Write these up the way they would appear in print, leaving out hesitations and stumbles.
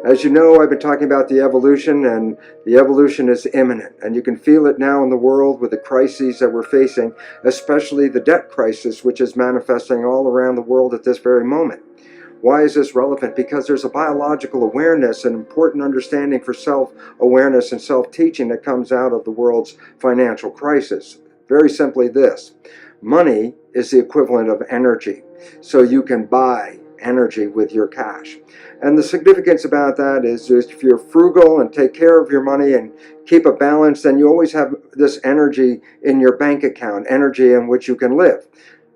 As you know, I've been talking about the evolution, and the evolution is imminent. And you can feel it now in the world with the crises that we're facing, especially the debt crisis, which is manifesting all around the world at this very moment. Why is this relevant? Because there's a biological awareness, an important understanding for self-awareness and self-teaching that comes out of the world's financial crisis. Very simply this: money is the equivalent of energy. So you can buy energy with your cash. And the significance about that is if you're frugal and take care of your money and keep a balance, then you always have this energy in your bank account, energy in which you can live.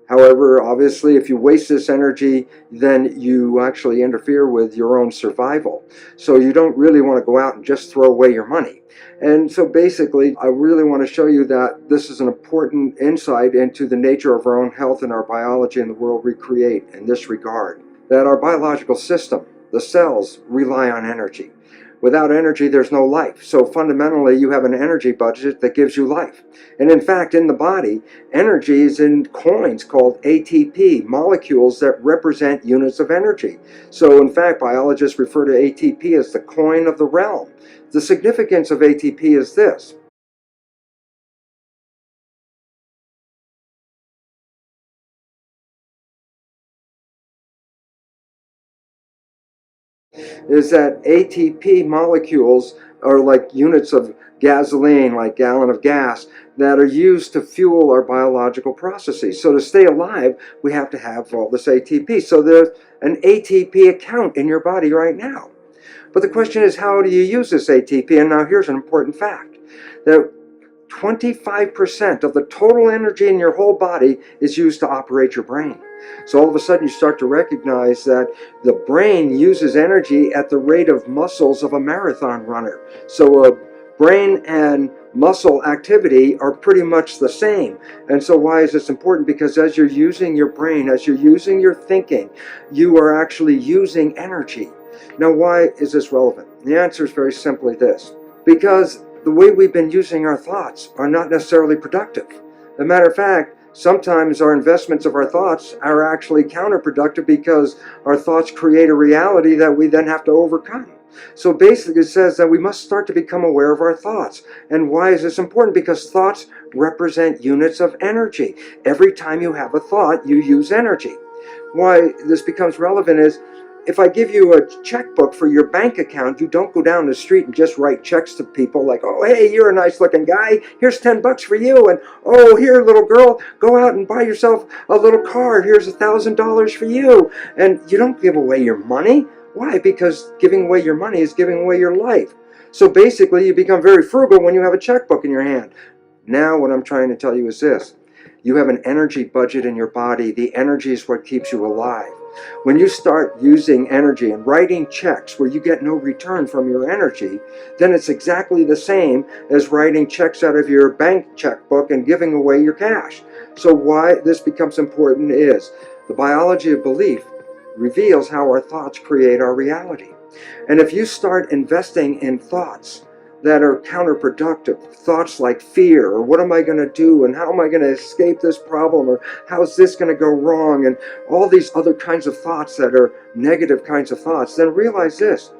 However, obviously, if you waste this energy, then you actually interfere with your own survival. So you don't really want to go out and just throw away your money. And so basically, I really want to show you that this is an important insight into the nature of our own health and our biology and the world we create in this regard. That our biological system, the cells, rely on energy. Without energy, there's no life. So fundamentally, you have an energy budget that gives you life. And in fact, in the body, energy is in coins called ATP, molecules that represent units of energy. So in fact, biologists refer to ATP as the coin of the realm. The significance of ATP is this: is that ATP molecules are like units of gasoline, like gallon of gas, that are used to fuel our biological processes. So to stay alive, we have to have all this ATP. So there's an ATP account in your body right now. But the question is, how do you use this ATP? And now here's an important fact: that 25% of the total energy in your whole body is used to operate your brain. So all of a sudden you start to recognize that the brain uses energy at the rate of muscles of a marathon runner. So brain and muscle activity are pretty much the same. And so why is this important? Because as you're using your brain, as you're using your thinking, you are actually using energy. Now, why is this relevant? The answer is very simply this: because the way we've been using our thoughts are not necessarily productive. As a matter of fact, sometimes our investments of our thoughts are actually counterproductive because our thoughts create a reality that we then have to overcome. So basically it says that we must start to become aware of our thoughts. And why is this important? Because thoughts represent units of energy. Every time you have a thought, you use energy. Why this becomes relevant is, if I give you a checkbook for your bank account, you don't go down the street and just write checks to people like, "Oh, hey, you're a nice looking guy. Here's $10 for you." And, "Oh, here, little girl, go out and buy yourself a little car. Here's $1,000 for you." And you don't give away your money. Why? Because giving away your money is giving away your life. So basically, you become very frugal when you have a checkbook in your hand. Now, what I'm trying to tell you is this: you have an energy budget in your body. The energy is what keeps you alive. When you start using energy and writing checks where you get no return from your energy, then it's exactly the same as writing checks out of your bank checkbook and giving away your cash. So why this becomes important is the biology of belief reveals how our thoughts create our reality. And if you start investing in thoughts that are counterproductive, thoughts like fear, or what am I going to do, and how am I going to escape this problem, or how's this going to go wrong, and all these other kinds of thoughts that are negative kinds of thoughts, then realize this: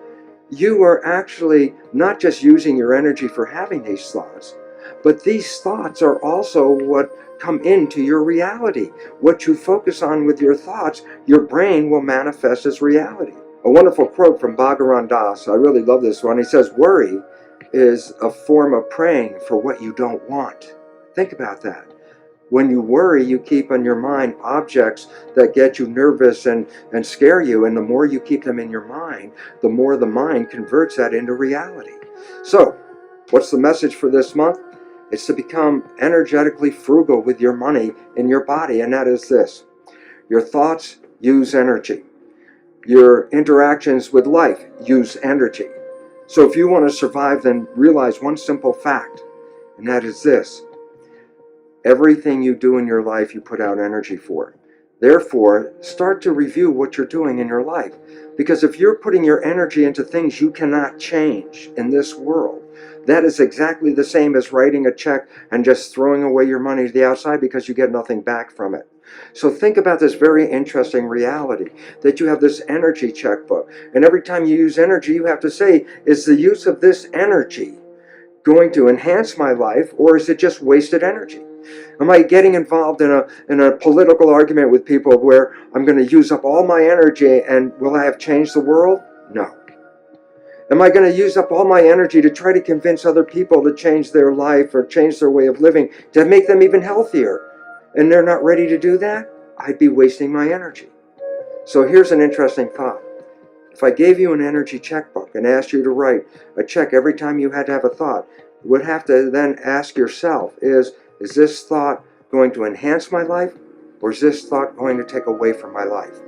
you are actually not just using your energy for having these thoughts, but these thoughts are also what come into your reality. What you focus on with your thoughts, your brain will manifest as reality. A wonderful quote from Bhagavan Das, I really love this one. He says, "Worry is a form of praying for what you don't want." Think about that. When you worry, you keep in your mind objects that get you nervous and scare you, and the more you keep them in your mind, the more the mind converts that into reality. So, what's the message for this month? It's to become energetically frugal with your money in your body, and that is this: your thoughts use energy. Your interactions with life use energy. So if you want to survive, then realize one simple fact, and that is this: everything you do in your life, you put out energy for. Therefore, start to review what you're doing in your life. Because if you're putting your energy into things you cannot change in this world, that is exactly the same as writing a check and just throwing away your money to the outside because you get nothing back from it. So think about this very interesting reality that you have this energy checkbook. And every time you use energy, you have to say, is the use of this energy going to enhance my life, or is it just wasted energy? Am I getting involved in a political argument with people where I'm going to use up all my energy and will I have changed the world? No. Am I going to use up all my energy to try to convince other people to change their life or change their way of living to make them even healthier? And they're not ready to do that? I'd be wasting my energy. So here's an interesting thought. If I gave you an energy checkbook and asked you to write a check every time you had to have a thought, you would have to then ask yourself, is this thought going to enhance my life, or is this thought going to take away from my life?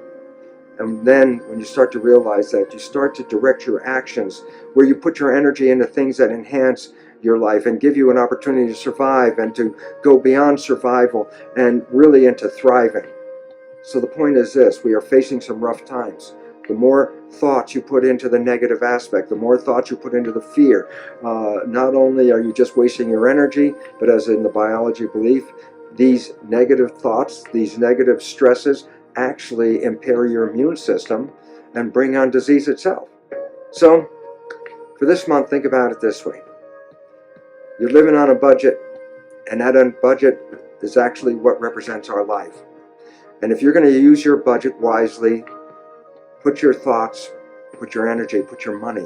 And then when you start to realize that, you start to direct your actions where you put your energy into things that enhance your life and give you an opportunity to survive and to go beyond survival and really into thriving. So the point is this, we are facing some rough times. The more thoughts you put into the negative aspect, the more thoughts you put into the fear, not only are you just wasting your energy, but as in the biology belief, these negative thoughts, these negative stresses actually impair your immune system and bring on disease itself. So for this month, think about it this way. You're living on a budget, and that budget is actually what represents our life. And if you're going to use your budget wisely, put your thoughts, put your energy, put your money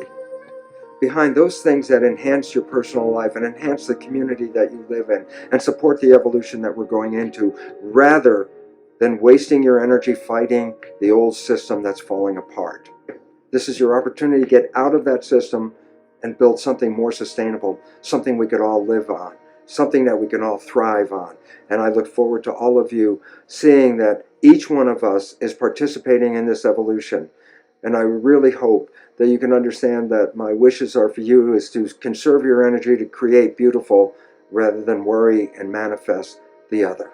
behind those things that enhance your personal life and enhance the community that you live in and support the evolution that we're going into, rather than wasting your energy fighting the old system that's falling apart. This is your opportunity to get out of that system and build something more sustainable, something we could all live on, something that we can all thrive on. And I look forward to all of you seeing that each one of us is participating in this evolution. And I really hope that you can understand that my wishes are for you is to conserve your energy to create beautiful rather than worry and manifest the other.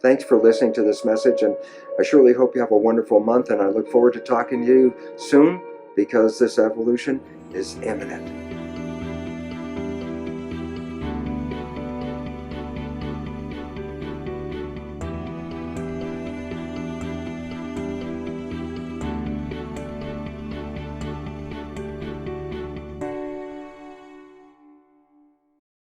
Thanks for listening to this message, and I surely hope you have a wonderful month, and I look forward to talking to you soon, because this evolution is imminent.